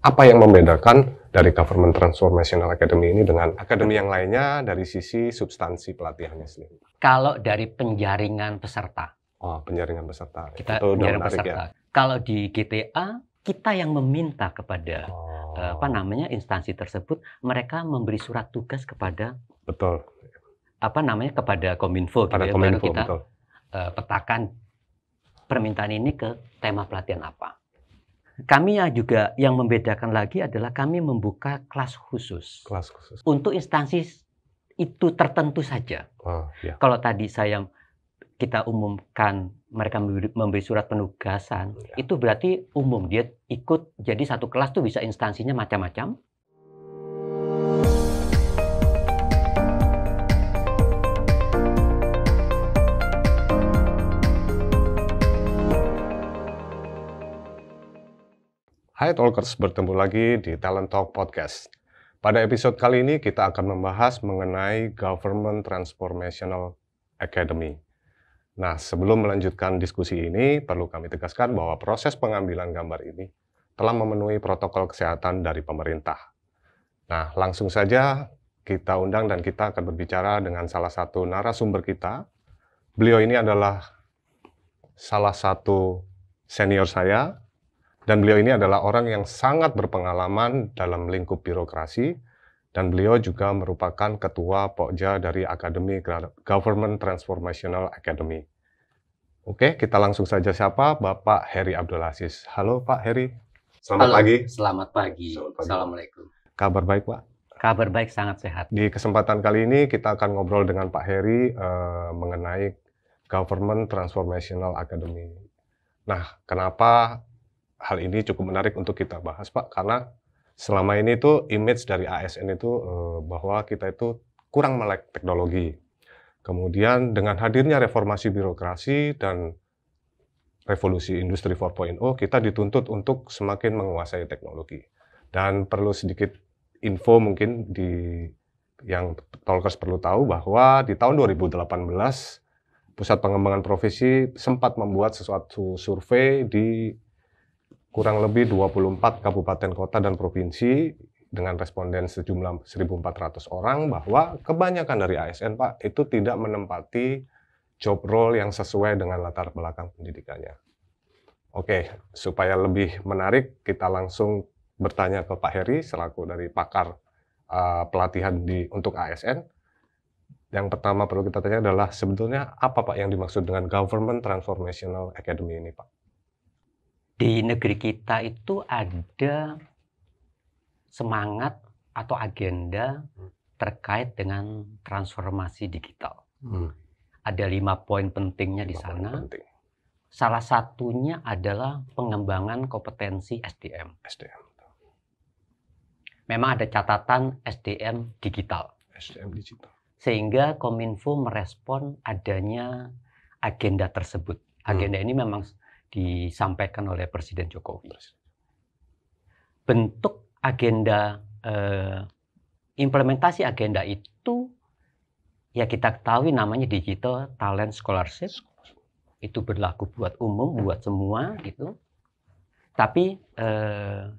apa yang membedakan dari Government Transformational Academy ini dengan akademi yang lainnya dari sisi substansi pelatihannya sendiri? Kalau dari penjaringan peserta, penjaringan peserta. kita Itu udah penjaringan menarik peserta. ya. Kalau di GTA, kita yang meminta kepada instansi tersebut, mereka memberi surat tugas kepada Betul. kepada Kominfo, Pada gitu ya. Kominfo, Baru kita betul. petakan permintaan ini ke tema pelatihan apa. Kami juga yang membedakan lagi adalah kami membuka kelas khusus. Kelas khusus. Untuk instansi itu tertentu saja. Ya. Kalau tadi kita umumkan mereka memberi surat penugasan, Ya. itu berarti umum, dia ikut. Jadi satu kelas tuh bisa instansinya macam-macam. Hai Talkers, bertemu lagi di Talent Talk Podcast. Pada episode kali ini kita akan membahas mengenai Government Transformational Academy. Nah, sebelum melanjutkan diskusi ini, perlu kami tegaskan bahwa proses pengambilan gambar ini telah memenuhi protokol kesehatan dari pemerintah. Nah, langsung saja kita undang dan kita akan berbicara dengan salah satu narasumber kita. Beliau ini adalah salah satu senior saya, dan beliau ini adalah orang yang sangat berpengalaman dalam lingkup birokrasi, dan beliau juga merupakan ketua Pokja dari Akademi Government Transformational Academy. Oke, kita langsung saja sapa Bapak Heri Abdul Aziz. Halo Pak Heri. Selamat pagi. Selamat pagi. Assalamualaikum. Kabar baik Pak? Kabar baik, sangat sehat. Di kesempatan kali ini kita akan ngobrol dengan Pak Heri mengenai Government Transformational Academy. Nah, kenapa hal ini cukup menarik untuk kita bahas, Pak? Karena selama ini tuh image dari ASN itu bahwa kita itu kurang melek teknologi. Kemudian dengan hadirnya reformasi birokrasi dan revolusi industri 4.0, kita dituntut untuk semakin menguasai teknologi. Dan perlu sedikit info mungkin yang Talkers perlu tahu bahwa di tahun 2018 Pusat Pengembangan Profesi sempat membuat sesuatu survei di kurang lebih 24 kabupaten kota dan provinsi dengan responden sejumlah 1.400 orang bahwa kebanyakan dari ASN, Pak, itu tidak menempati job role yang sesuai dengan latar belakang pendidikannya. Oke, supaya lebih menarik, kita langsung bertanya ke Pak Heri selaku dari pakar pelatihan untuk ASN. Yang pertama perlu kita tanya adalah sebetulnya apa Pak yang dimaksud dengan Government Transformational Academy ini, Pak? Di negeri kita itu ada semangat atau agenda terkait dengan transformasi digital. Ada 5 poin pentingnya di sana. Salah satunya adalah pengembangan kompetensi SDM. Memang ada catatan SDM digital. Sehingga Kominfo merespon adanya agenda tersebut. Agenda ini memang disampaikan oleh Presiden Jokowi. Bentuk agenda, implementasi agenda itu, ya kita ketahui namanya Digital Talent Scholarship. Itu berlaku buat umum, buat semua gitu. Tapi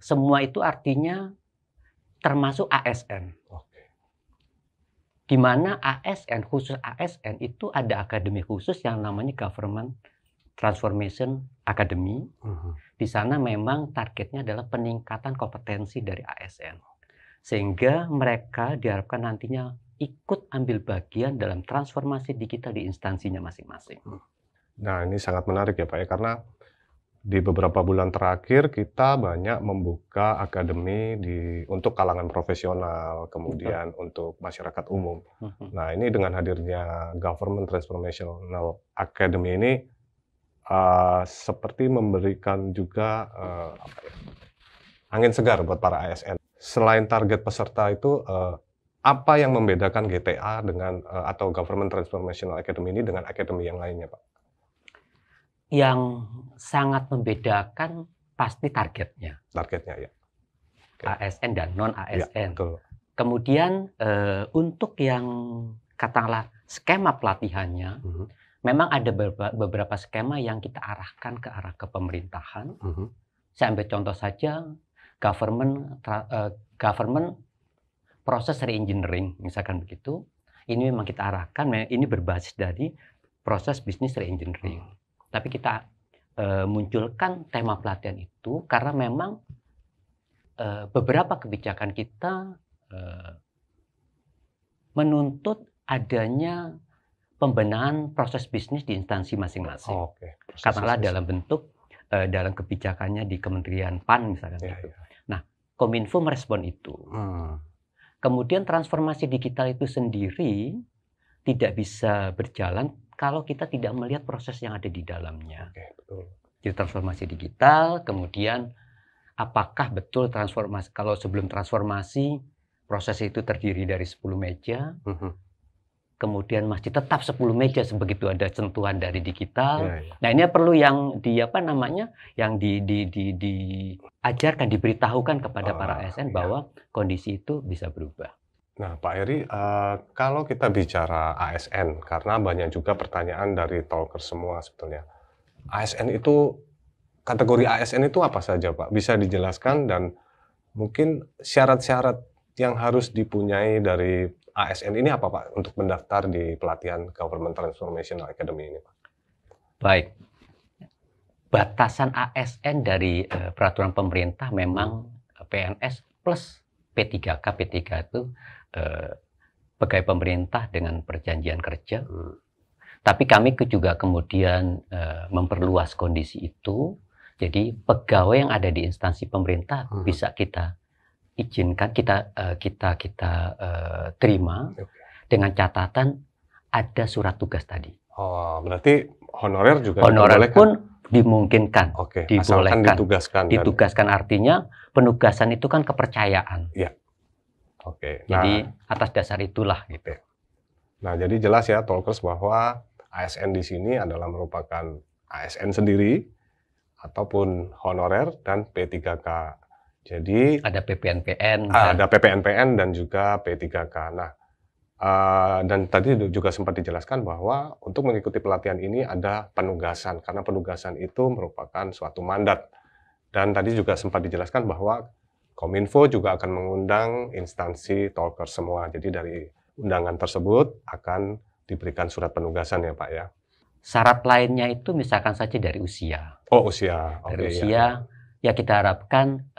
semua itu artinya termasuk ASN. Di mana ASN, khusus ASN itu ada akademi khusus yang namanya Government Transformation Academy. Di sana memang targetnya adalah peningkatan kompetensi dari ASN. Sehingga mereka diharapkan nantinya ikut ambil bagian dalam transformasi digital di instansinya masing-masing. Nah, ini sangat menarik ya Pak ya, karena di beberapa bulan terakhir kita banyak membuka akademi untuk kalangan profesional, kemudian untuk masyarakat umum. Nah, ini dengan hadirnya Government Transformational Academy ini seperti memberikan juga angin segar buat para ASN. Selain target peserta itu, apa yang membedakan GTA dengan atau Government Transformational Academy ini dengan akademi yang lainnya, Pak? Yang sangat membedakan pasti targetnya. Targetnya, ya. ASN dan non-ASN. Ya, kemudian untuk yang katakanlah skema pelatihannya, memang ada beberapa skema yang kita arahkan ke arah kepemerintahan. Saya ambil contoh saja, government proses re-engineering, misalkan begitu. Ini memang kita arahkan, ini berbasis dari proses bisnis re-engineering. Tapi kita munculkan tema pelatihan itu karena memang beberapa kebijakan kita menuntut adanya pembenahan proses bisnis di instansi masing-masing. Katakanlah dalam bentuk dalam kebijakannya di Kementerian PAN misalkan. Nah, Kominfo merespon itu. Kemudian transformasi digital itu sendiri tidak bisa berjalan kalau kita tidak melihat proses yang ada di dalamnya. Jadi transformasi digital, kemudian apakah betul transformasi, kalau sebelum transformasi proses itu terdiri dari 10 meja, kemudian masih tetap 10 meja sebegitu ada sentuhan dari digital. Nah, ini perlu yang yang diajarkan, diberitahukan kepada para ASN bahwa kondisi itu bisa berubah. Nah, Pak Heri, kalau kita bicara ASN, karena banyak juga pertanyaan dari talker semua sebetulnya. ASN itu, kategori ASN itu apa saja, Pak? Bisa dijelaskan dan mungkin syarat-syarat yang harus dipunyai dari ASN ini apa, Pak, untuk mendaftar di pelatihan Government Transformational Academy ini, Pak? Baik. Batasan ASN dari peraturan pemerintah memang PNS plus P3K. P3K itu pegawai pemerintah dengan perjanjian kerja. Tapi kami juga kemudian memperluas kondisi itu. Jadi pegawai yang ada di instansi pemerintah bisa kita izinkan, kita terima dengan catatan ada surat tugas tadi. Oh, berarti honorer juga honorer pun dimungkinkan, dibolehkan, ditugaskan. Artinya penugasan itu kan kepercayaan. Jadi atas dasar itulah gitu. Nah, jadi jelas ya talkers bahwa ASN di sini adalah merupakan ASN sendiri ataupun honorer dan P3K. Jadi ada PPNPN, ada PPNPN dan juga P3K. Nah, dan tadi juga sempat dijelaskan bahwa untuk mengikuti pelatihan ini ada penugasan, karena penugasan itu merupakan suatu mandat. Dan tadi juga sempat dijelaskan bahwa Kominfo juga akan mengundang instansi talker semua. Jadi dari undangan tersebut akan diberikan surat penugasan ya, Pak ya. Syarat lainnya itu misalkan saja dari usia. Oh, usia. Dari usia, ya kita harapkan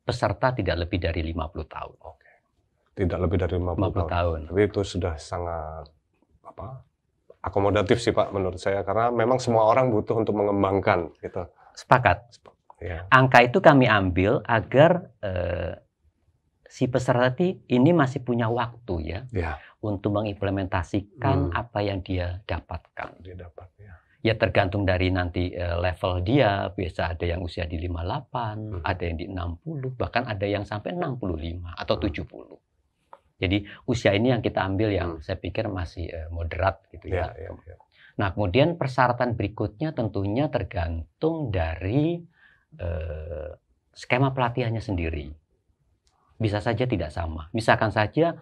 peserta tidak lebih dari 50 tahun. Tidak lebih dari 50 tahun. Tapi itu sudah sangat akomodatif sih, Pak, menurut saya, karena memang semua orang butuh untuk mengembangkan gitu. Sepakat. Angka itu kami ambil agar si peserta ini masih punya waktu untuk mengimplementasikan apa yang dia dapatkan. Ya tergantung dari nanti level dia, biasa ada yang usia di 58, ada yang di 60, bahkan ada yang sampai 65 atau 70. Jadi usia ini yang kita ambil yang saya pikir masih moderat gitu ya. Nah, kemudian persyaratan berikutnya tentunya tergantung dari skema pelatihannya sendiri. Bisa saja tidak sama. Misalkan saja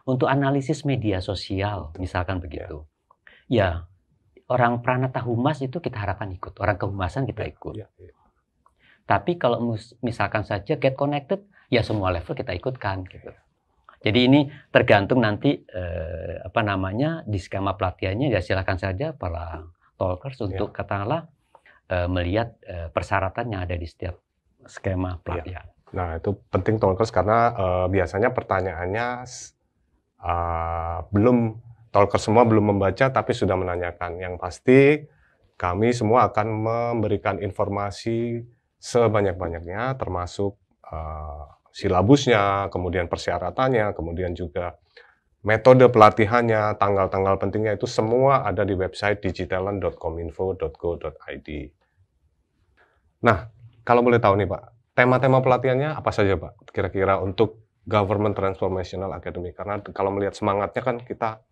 untuk analisis media sosial, misalkan begitu. Ya, orang Pranata Humas itu kita harapkan ikut, orang kehumasan kita ikut. Tapi kalau misalkan saja get connected, ya semua level kita ikutkan gitu. Jadi ini tergantung nanti di skema pelatihannya, ya silakan saja para talkers untuk katakanlah melihat persyaratan yang ada di setiap skema pelatihan. Nah, itu penting talkers karena biasanya pertanyaannya talkers semua belum membaca tapi sudah menanyakan. Yang pasti kami semua akan memberikan informasi sebanyak-banyaknya termasuk silabusnya, kemudian persyaratannya, kemudian juga metode pelatihannya, tanggal-tanggal pentingnya itu semua ada di website digitalent.kominfo.go.id. Nah, kalau boleh tahu nih Pak, tema-tema pelatihannya apa saja Pak? Kira-kira untuk Government Transformational Academy. Karena kalau melihat semangatnya kan kita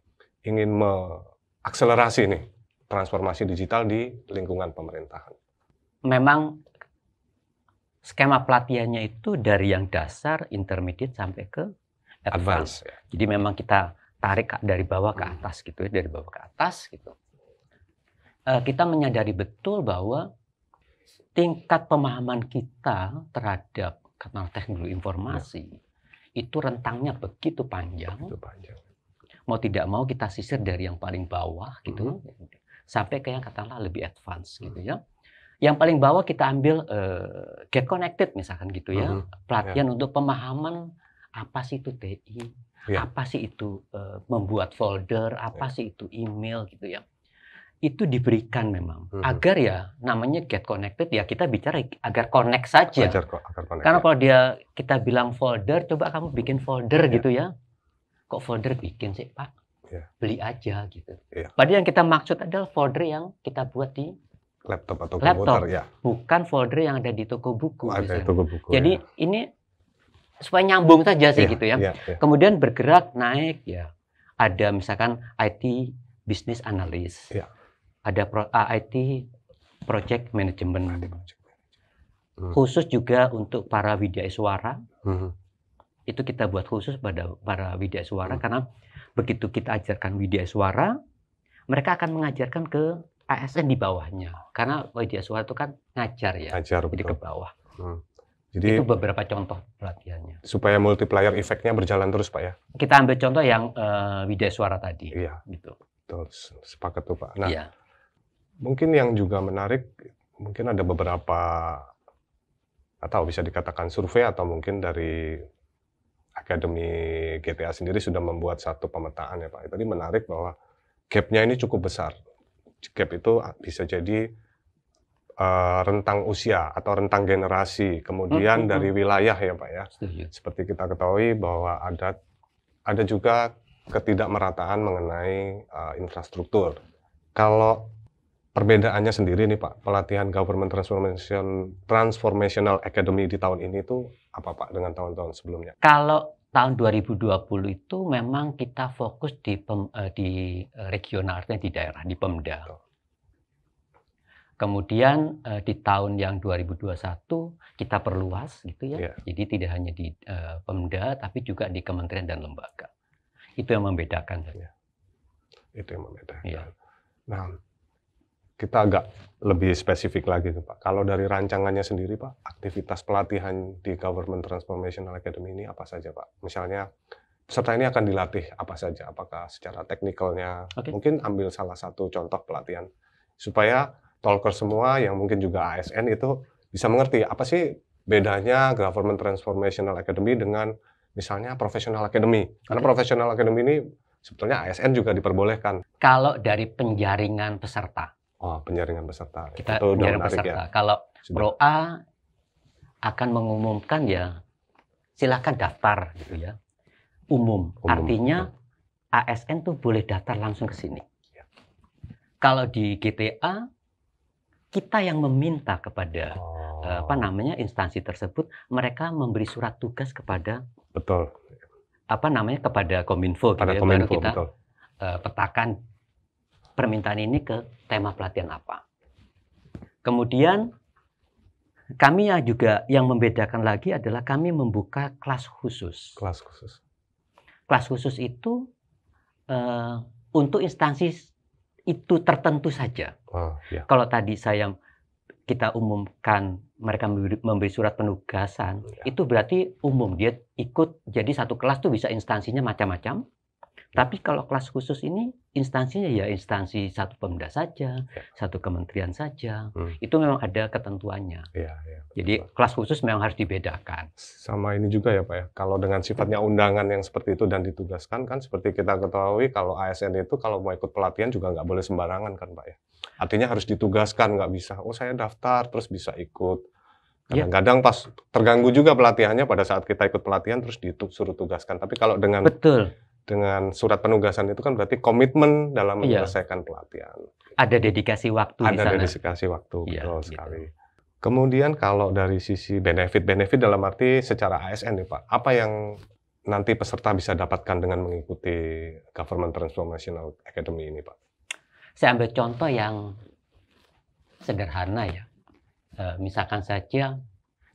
ingin mengakselerasi nih transformasi digital di lingkungan pemerintahan. Memang skema pelatihannya itu dari yang dasar, intermediate sampai ke advance. Jadi memang kita tarik dari bawah ke atas gitu ya, dari bawah ke atas gitu. Kita menyadari betul bahwa tingkat pemahaman kita terhadap kanal teknologi informasi itu rentangnya begitu panjang. Itu panjang. Mau tidak mau kita sisir dari yang paling bawah gitu sampai ke yang katakanlah lebih advance gitu ya. Yang paling bawah kita ambil Get Connected misalkan gitu ya. Pelatihan untuk pemahaman apa sih itu TI, apa sih itu membuat folder, apa sih itu email gitu ya. Itu diberikan memang agar ya namanya Get Connected ya kita bicara agar connect saja. Agar connect, karena kalau kita bilang folder, coba kamu bikin folder gitu ya. Kok folder bikin sih Pak? Beli aja gitu. Padahal yang kita maksud adalah folder yang kita buat di laptop atau komputer ya. Bukan folder yang ada di toko buku. Ada toko buku. Jadi ini supaya nyambung saja sih gitu ya. Kemudian bergerak naik ya. Ada misalkan IT Business Analyst. Ada IT Project Management. Khusus juga untuk para widyaswara. Itu kita buat khusus pada para widyaswara karena begitu kita ajarkan widyaswara, mereka akan mengajarkan ke ASN di bawahnya. Karena widyaswara itu kan ngajar ya, jadi ke bawah. Jadi itu beberapa contoh pelatihannya. Supaya multiplier efeknya berjalan terus Pak ya. Kita ambil contoh yang widyaswara tadi. Iya. Gitu. Betul, sepakat tuh Pak. Nah, mungkin yang juga menarik, mungkin ada beberapa atau bisa dikatakan survei atau mungkin dari Akademi GTA sendiri sudah membuat satu pemetaan ya Pak. Tadi menarik bahwa gap-nya ini cukup besar. Gap itu bisa jadi rentang usia atau rentang generasi, kemudian dari wilayah ya Pak ya. Seperti kita ketahui bahwa ada juga ketidakmerataan mengenai infrastruktur. Kalau perbedaannya sendiri nih Pak, pelatihan Government Transformational Academy di tahun ini itu apa Pak dengan tahun-tahun sebelumnya? Kalau tahun 2020 itu memang kita fokus di regional, artinya di daerah, di Pemda. Kemudian di tahun yang 2021 kita perluas gitu ya. Jadi tidak hanya di Pemda tapi juga di kementerian dan lembaga. Itu yang membedakan. Itu yang membedakan. Nah, kita agak lebih spesifik lagi tuh Pak. Kalau dari rancangannya sendiri Pak, aktivitas pelatihan di Government Transformational Academy ini apa saja Pak? Misalnya peserta ini akan dilatih apa saja? Apakah secara teknikalnya? Mungkin ambil salah satu contoh pelatihan supaya talker semua yang mungkin juga ASN itu bisa mengerti apa sih bedanya Government Transformational Academy dengan misalnya Professional Academy. Karena Professional Academy ini sebetulnya ASN juga diperbolehkan. Kalau dari penjaringan peserta. Penjaringan peserta. Kita penjaringan peserta. Ya. Kalau Pro A akan mengumumkan ya silahkan daftar gitu ya. Umum. Artinya ASN tuh boleh daftar langsung ke sini. Kalau di GTA kita yang meminta kepada instansi tersebut, mereka memberi surat tugas kepada kepada Kominfo gitu ya. Baru kita petakan permintaan ini ke tema pelatihan apa. Kemudian kami juga yang membedakan lagi adalah kami membuka kelas khusus. Kelas khusus. Kelas khusus itu untuk instansi itu tertentu saja. Kalau tadi kita umumkan mereka memberi surat penugasan, itu berarti umum, dia ikut. Jadi satu kelas tuh bisa instansinya macam-macam. Tapi kalau kelas khusus ini instansinya ya instansi satu Pemda saja, satu kementerian saja. Itu memang ada ketentuannya. Jadi kelas khusus memang harus dibedakan. Sama ini juga ya Pak ya, kalau dengan sifatnya undangan yang seperti itu dan ditugaskan kan seperti kita ketahui kalau ASN itu kalau mau ikut pelatihan juga nggak boleh sembarangan kan Pak ya. Artinya harus ditugaskan, nggak bisa, saya daftar terus bisa ikut. Kadang-kadang pas terganggu juga pelatihannya pada saat kita ikut pelatihan terus disuruh tugaskan. Tapi kalau dengan dengan surat penugasan itu kan berarti komitmen dalam menyelesaikan pelatihan. Ada dedikasi waktu di sana. Ada dedikasi waktu, betul sekali. Kemudian kalau dari sisi benefit dalam arti secara ASN nih Pak, apa yang nanti peserta bisa dapatkan dengan mengikuti Government Transformational Academy ini Pak? Saya ambil contoh yang sederhana ya. Misalkan saja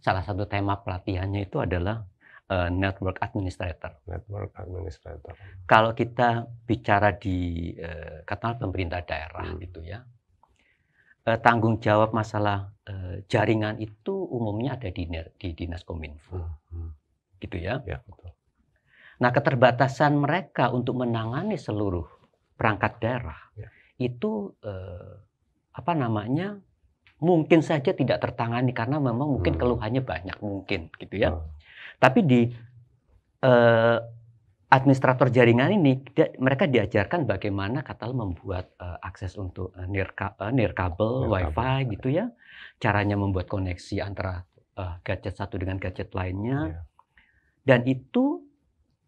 salah satu tema pelatihannya itu adalah Network Administrator. Network Administrator. Kalau kita bicara di katakanlah pemerintah daerah gitu ya, tanggung jawab masalah jaringan itu umumnya ada di Dinas Kominfo, gitu ya. Ya, betul. Nah, keterbatasan mereka untuk menangani seluruh perangkat daerah itu apa namanya, mungkin saja tidak tertangani karena memang mungkin keluhannya banyak mungkin, gitu ya. Tapi di administrator jaringan ini mereka diajarkan bagaimana katakanlah membuat akses untuk nirkabel, wifi gitu ya, caranya membuat koneksi antara gadget satu dengan gadget lainnya, dan itu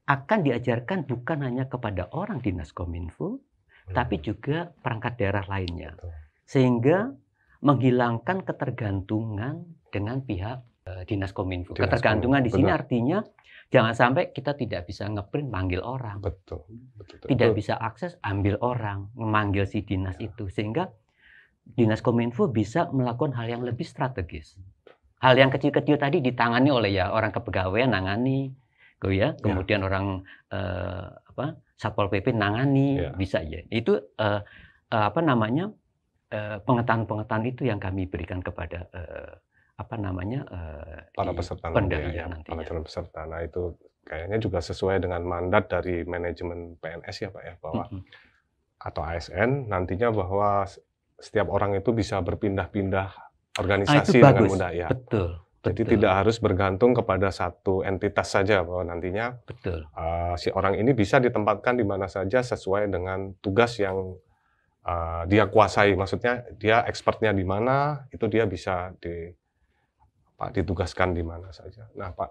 akan diajarkan bukan hanya kepada orang Dinas Kominfo, tapi juga perangkat daerah lainnya, sehingga menghilangkan ketergantungan dengan pihak Dinas Kominfo. Ketergantungan di sini artinya jangan sampai kita tidak bisa ngeprint manggil orang. Betul. Tidak bisa akses ambil orang, memanggil si dinas itu. Sehingga Dinas Kominfo bisa melakukan hal yang lebih strategis. Hal yang kecil-kecil tadi ditangani oleh orang kepegawaian nangani, kemudian orang Satpol PP nangani, bisa ya. Itu pengetahuan-pengetahuan itu yang kami berikan kepada para peserta nantinya. para calon peserta. Nah, itu kayaknya juga sesuai dengan mandat dari manajemen PNS ya Pak ya, bahwa atau ASN nantinya bahwa setiap orang itu bisa berpindah-pindah organisasi dengan mudah ya. Betul. Jadi tidak harus bergantung kepada satu entitas saja, bahwa nantinya si orang ini bisa ditempatkan di mana saja sesuai dengan tugas yang dia kuasai. Maksudnya dia expertnya di mana, itu dia bisa ditugaskan di mana saja. Nah Pak,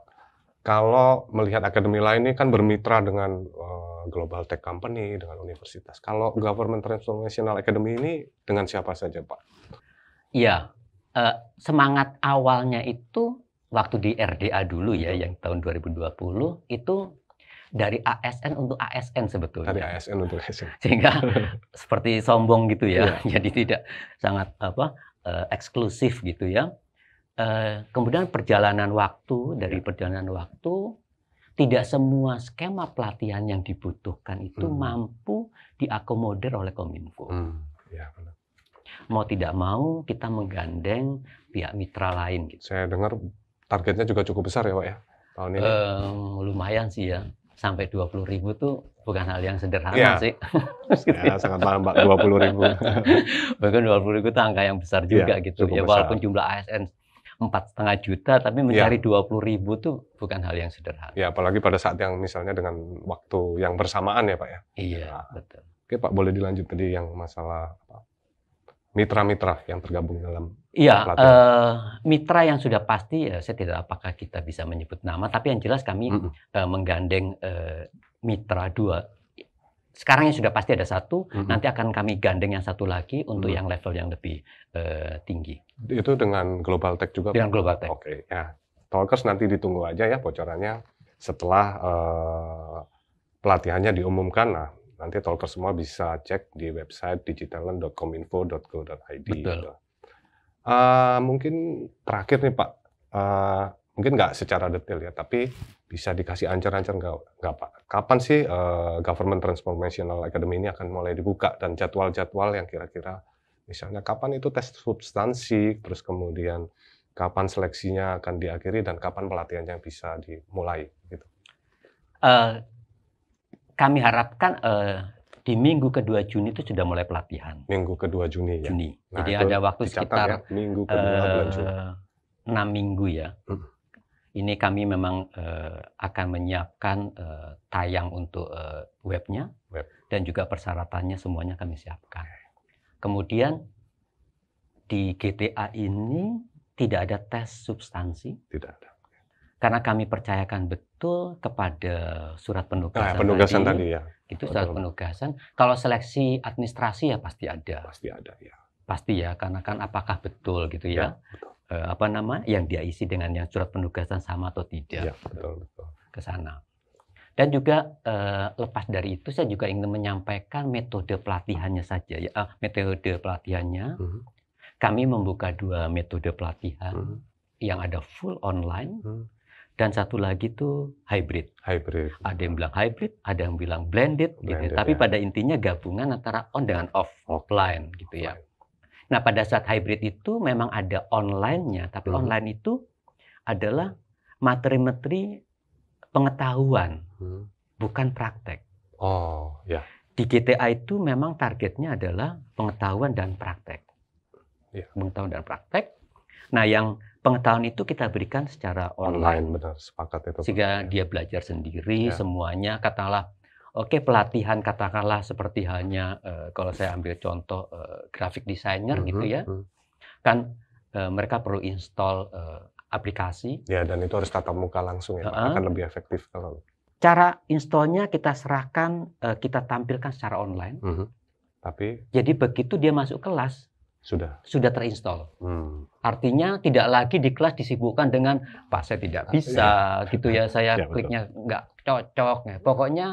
kalau melihat akademi lain ini kan bermitra dengan global tech company, dengan universitas. Kalau Government Transformational Academy ini dengan siapa saja Pak? Iya, semangat awalnya itu waktu di RDA dulu ya, yang tahun 2020 itu dari ASN untuk ASN sebetulnya. Dari ASN untuk ASN. Sehingga seperti sombong gitu ya, jadi tidak sangat eksklusif gitu ya. Kemudian perjalanan waktu, tidak semua skema pelatihan yang dibutuhkan itu mampu diakomodir oleh Kominfo. Mau tidak mau kita menggandeng pihak mitra lain. Gitu. Saya dengar targetnya juga cukup besar ya Pak ya, tahun ini? Lumayan sih ya, sampai 20.000 tuh bukan hal yang sederhana sih. Ya, sangat paham Pak, 20.000. Bahkan 20.000 itu angka yang besar juga gitu ya, walaupun jumlah ASN 4,5 juta, tapi mencari 20.000 itu bukan hal yang sederhana. Ya, apalagi pada saat yang misalnya dengan waktu yang bersamaan ya Pak ya. Iya, betul. Oke Pak, boleh dilanjut tadi yang masalah mitra-mitra yang tergabung dalam mitra yang sudah pasti ya, saya tidak apakah kita bisa menyebut nama, tapi yang jelas kami menggandeng mitra 2. Sekarang yang sudah pasti ada 1, nanti akan kami gandeng yang 1 lagi untuk yang level yang lebih tinggi. Itu dengan Global Tech juga? Dengan Global Tech. Oke, ya. Talkers nanti ditunggu aja ya bocorannya setelah pelatihannya diumumkan. Nah, nanti Talkers semua bisa cek di website digitalent.kominfo.go.id. Betul. Mungkin terakhir nih Pak, mungkin nggak secara detail ya, tapi bisa dikasih ancar-ancar nggak Pak? Kapan sih Government Transformational Academy ini akan mulai dibuka, dan jadwal-jadwal yang kira-kira misalnya kapan itu tes substansi, terus kemudian kapan seleksinya akan diakhiri, dan kapan pelatihannya bisa dimulai gitu? Kami harapkan di minggu kedua Juni itu sudah mulai pelatihan. Minggu kedua Juni ya? Juni. Nah, jadi ada waktu sekitar minggu kedua bulan Juni. 6 minggu ya. Ini kami memang akan menyiapkan tayang untuk webnya, dan juga persyaratannya semuanya kami siapkan. Kemudian di GTA ini tidak ada tes substansi. Tidak ada. Karena kami percayakan betul kepada surat penugasan, penugasan tadi ya. Itu surat penugasan. Kalau seleksi administrasi ya pasti ada. Pasti ada ya. Pasti ya, karena kan apakah betul gitu ya. Yang dia isi dengan yang surat penugasan sama atau tidak. Ya, betul. Ke sana. Dan juga lepas dari itu saya juga ingin menyampaikan metode pelatihannya saja ya. Metode pelatihannya kami membuka 2 metode pelatihan yang ada full online dan satu lagi tuh hybrid. Ada yang bilang hybrid, ada yang bilang blended gitu. Tapi pada intinya gabungan antara on dengan offline gitu ya. Nah, pada saat hybrid itu memang ada online-nya, tapi online itu adalah materi-materi pengetahuan, bukan praktek. Oh, ya. Di GTA itu memang targetnya adalah pengetahuan dan praktek. Ya. Pengetahuan dan praktek. Nah, yang pengetahuan itu kita berikan secara online. Benar, sepakat itu. Sehingga dia belajar sendiri semuanya, katakanlah, oke, pelatihan katakanlah seperti hanya, kalau saya ambil contoh graphic designer gitu ya, kan mereka perlu install aplikasi. Ya, dan itu harus tatap muka langsung ya, Pak, akan lebih efektif kalau. Cara installnya kita serahkan, kita tampilkan secara online. Tapi jadi begitu dia masuk kelas, sudah terinstall. Artinya tidak lagi di kelas disibukkan dengan, Pak saya tidak bisa, gitu ya, saya kliknya nggak cocok. Ya. Pokoknya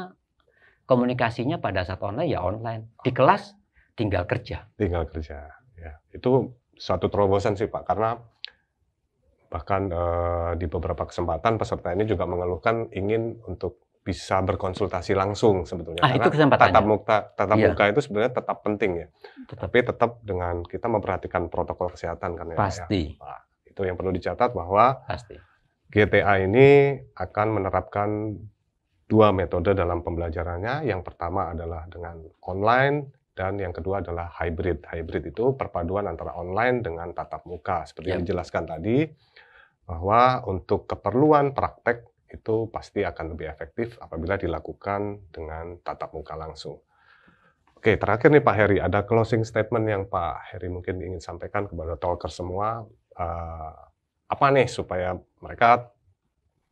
komunikasinya pada saat online ya online. Di kelas tinggal kerja. Tinggal kerja, ya. Itu suatu terobosan sih Pak, karena bahkan di beberapa kesempatan peserta ini juga mengeluhkan ingin untuk bisa berkonsultasi langsung sebetulnya. Itu kesempatannya. Tatap muka itu sebenarnya tetap penting ya. Tapi tetap dengan kita memperhatikan protokol kesehatan kan ya. Pasti. Ya. Nah, itu yang perlu dicatat bahwa pasti. GTA ini akan menerapkan 2 metode dalam pembelajarannya. Yang pertama adalah dengan online dan yang kedua adalah hybrid. Hybrid itu perpaduan antara online dengan tatap muka. Seperti yang dijelaskan tadi, bahwa untuk keperluan praktek itu pasti akan lebih efektif apabila dilakukan dengan tatap muka langsung. Oke, terakhir nih Pak Heri, ada closing statement yang Pak Heri mungkin ingin sampaikan kepada talker semua, apa nih supaya mereka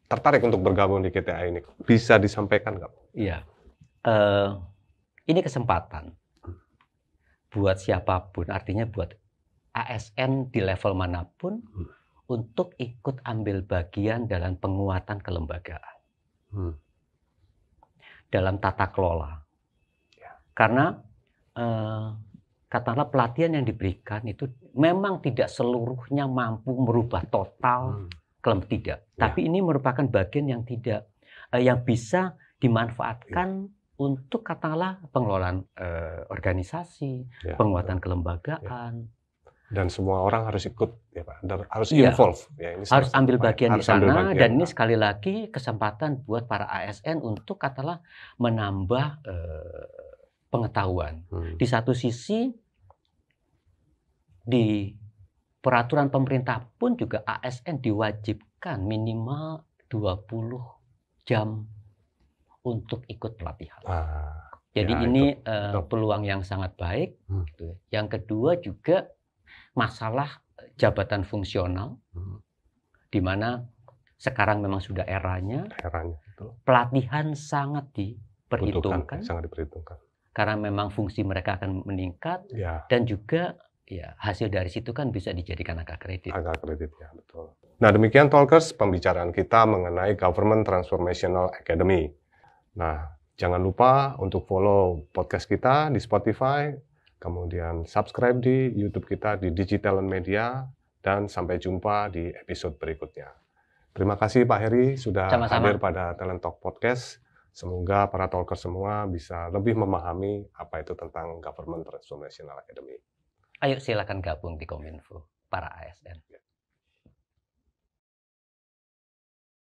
tertarik untuk bergabung di GTA ini? Bisa disampaikan nggak? Iya, ini kesempatan buat siapapun, artinya buat ASN di level manapun, untuk ikut ambil bagian dalam penguatan kelembagaan. Dalam tata kelola. Karena katakanlah pelatihan yang diberikan itu memang tidak seluruhnya mampu merubah total kelembagaan, tidak. Tapi ini merupakan bagian yang tidak, yang bisa dimanfaatkan untuk katakanlah pengelolaan organisasi, penguatan kelembagaan. Dan semua orang harus ikut, ya Pak, dan harus involve. Ya, ini harus ambil bagian di sana, dan ini sekali lagi kesempatan buat para ASN untuk katakanlah menambah pengetahuan. Di satu sisi, di peraturan pemerintah pun juga ASN diwajibkan minimal 20 jam untuk ikut pelatihan. Jadi ini peluang yang sangat baik. Gitu. Yang kedua juga masalah jabatan fungsional, di mana sekarang memang sudah eranya pelatihan sangat diperhitungkan, karena memang fungsi mereka akan meningkat, dan juga ya hasil dari situ kan bisa dijadikan angka kredit. Angka kredit, ya betul. Nah demikian talkers pembicaraan kita mengenai Government Transformational Academy. Nah jangan lupa untuk follow podcast kita di Spotify, kemudian subscribe di YouTube kita di Digitalent Media, dan sampai jumpa di episode berikutnya. Terima kasih Pak Heri sudah hadir pada Talent Talk Podcast. Semoga para talker semua bisa lebih memahami apa itu tentang Government Transformational Academy. Ayo silakan gabung di Kominfo, para ASN.